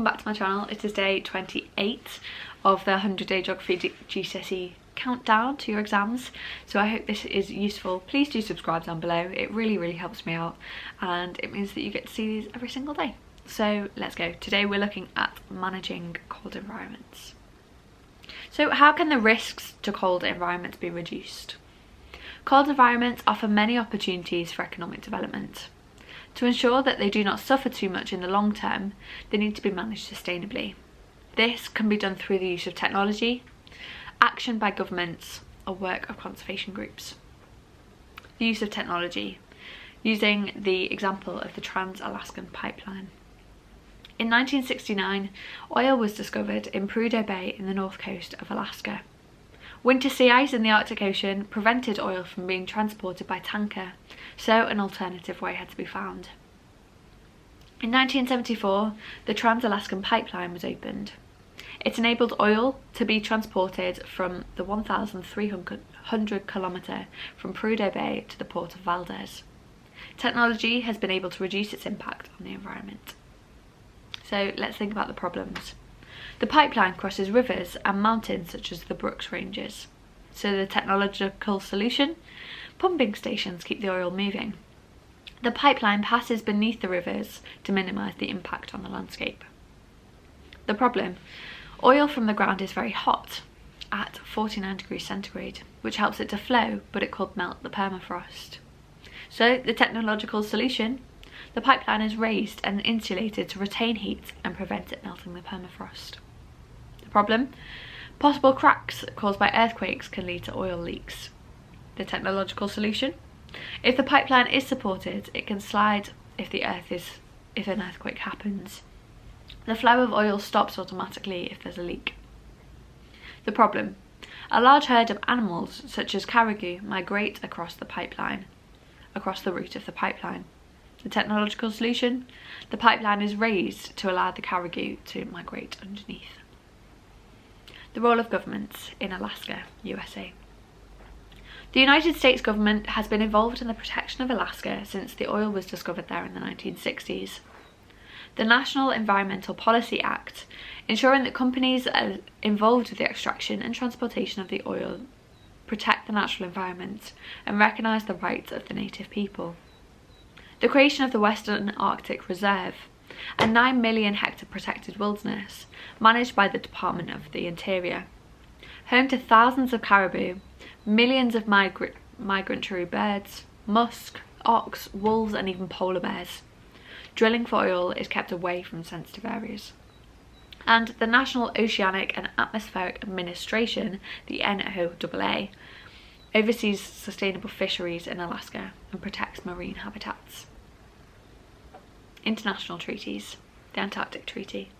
welcome back to my channel. It is day 28 of the 100-day geography GCSE countdown to your exams, so I hope this is useful. Please do subscribe down below, it really helps me out and it means that you get to see these every single day. So let's go. Today we're looking at managing cold environments. So how can the risks to cold environments be reduced? Cold environments offer many opportunities for economic development. To ensure that they do not suffer too much in the long term, they need to be managed sustainably. This can be done through the use of technology, action by governments, or work of conservation groups. The use of technology, using the example of the Trans-Alaskan Pipeline. In 1969, oil was discovered in Prudhoe Bay in the north coast of Alaska. Winter sea ice in the Arctic Ocean prevented oil from being transported by tanker, so an alternative way had to be found. In 1974, the Trans-Alaskan Pipeline was opened. It enabled oil to be transported from the 1,300 kilometre from Prudhoe Bay to the port of Valdez. Technology has been able to reduce its impact on the environment. So let's think about the problems. The pipeline crosses rivers and mountains such as the Brooks Ranges. So the technological solution? Pumping stations keep the oil moving. The pipeline passes beneath the rivers to minimise the impact on the landscape. The problem? Oil from the ground is very hot, at 49 degrees centigrade, which helps it to flow, but it could melt the permafrost. So the technological solution? The pipeline is raised and insulated to retain heat and prevent it melting the permafrost. The problem? Possible cracks caused by earthquakes can lead to oil leaks. The technological solution? If the pipeline is supported, it can slide if an earthquake happens. The flow of oil stops automatically if there's a leak. The problem? A large herd of animals, such as caribou, migrate across the route of the pipeline. The technological solution? The pipeline is raised to allow the caribou to migrate underneath. The role of governments in Alaska, USA. The United States government has been involved in the protection of Alaska since the oil was discovered there in the 1960s. The National Environmental Policy Act, ensuring that companies involved with the extraction and transportation of the oil protect the natural environment and recognise the rights of the native people. The creation of the Western Arctic Reserve, a 9 million hectare protected wilderness managed by the Department of the Interior, home to thousands of caribou, millions of migratory birds, musk, ox, wolves and even polar bears. Drilling for oil is kept away from sensitive areas. And the National Oceanic and Atmospheric Administration, the NOAA, oversees sustainable fisheries in Alaska and protects marine habitats. International treaties. The Antarctic Treaty.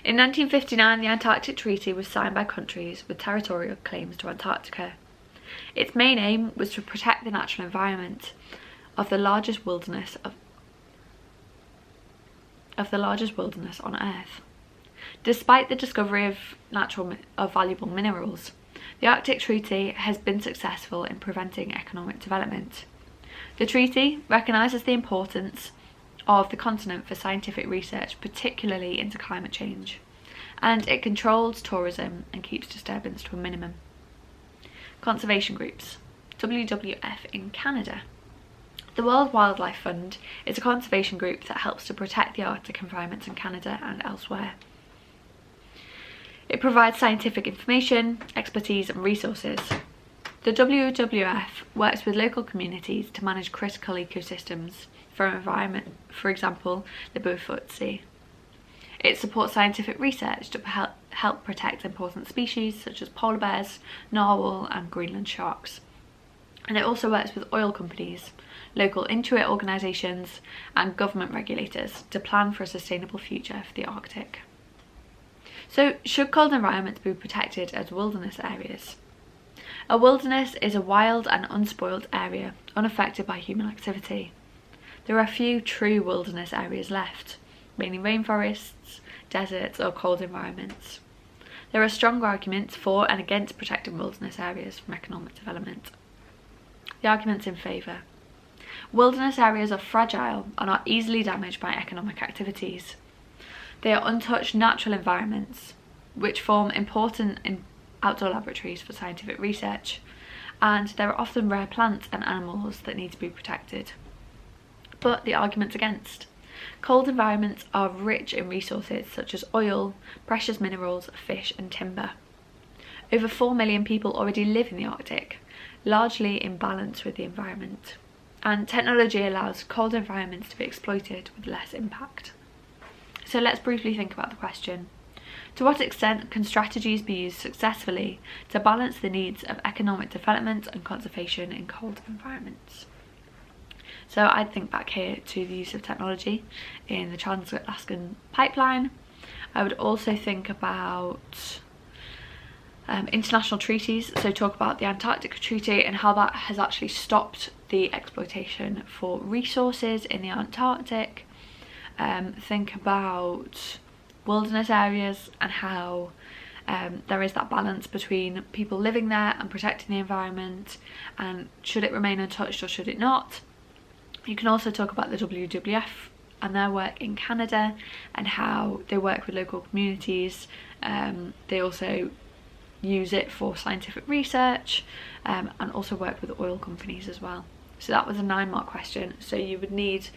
In 1959, the Antarctic Treaty was signed by countries with territorial claims to Antarctica. Its main aim was to protect the natural environment of the largest wilderness on Earth. Despite the discovery of valuable minerals, the Arctic Treaty has been successful in preventing economic development. The treaty recognises the importance of the continent for scientific research, particularly into climate change, and it controls tourism and keeps disturbance to a minimum. Conservation groups. WWF in Canada. The World Wildlife Fund is a conservation group that helps to protect the Arctic environment in Canada and elsewhere. It provides scientific information, expertise and resources. The WWF works with local communities to manage critical ecosystems for environment, for example, the Beaufort Sea. It supports scientific research to help protect important species such as polar bears, narwhal and Greenland sharks. And it also works with oil companies, local Inuit organisations and government regulators to plan for a sustainable future for the Arctic. So, should cold environments be protected as wilderness areas? A wilderness is a wild and unspoilt area, unaffected by human activity. There are few true wilderness areas left, mainly rainforests, deserts or cold environments. There are strong arguments for and against protecting wilderness areas from economic development. The arguments in favour. Wilderness areas are fragile and are easily damaged by economic activities. They are untouched natural environments which form important outdoor laboratories for scientific research, and there are often rare plants and animals that need to be protected. But the arguments against: cold environments are rich in resources such as oil, precious minerals, fish and timber. Over 4 million people already live in the Arctic, largely in balance with the environment, and technology allows cold environments to be exploited with less impact. So let's briefly think about the question. To what extent can strategies be used successfully to balance the needs of economic development and conservation in cold environments? So I'd think back here to the use of technology in the Trans-Alaskan pipeline. I would also think about international treaties, so talk about the Antarctic Treaty and how that has actually stopped the exploitation for resources in the Antarctic. Think about wilderness areas and how there is that balance between people living there and protecting the environment, and should it remain untouched or should it not. You can also talk about the WWF and their work in Canada and how they work with local communities. They also use it for scientific research and also work with oil companies as well. So that was a 9-mark question, so you would need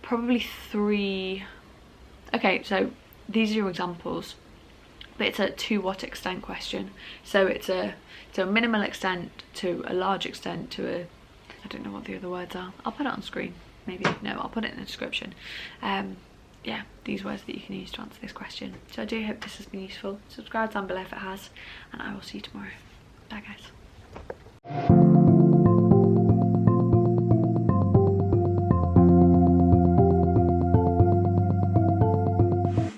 probably 3. Okay, so these are your examples, but it's a to what extent question. So it's a minimal extent, to a large extent, to a, I don't know what the other words are. I'll put it on screen, maybe. No, I'll put it in the description. Yeah, these words that you can use to answer this question. So I do hope this has been useful. Subscribe down below if it has, and I will see you tomorrow. Bye guys.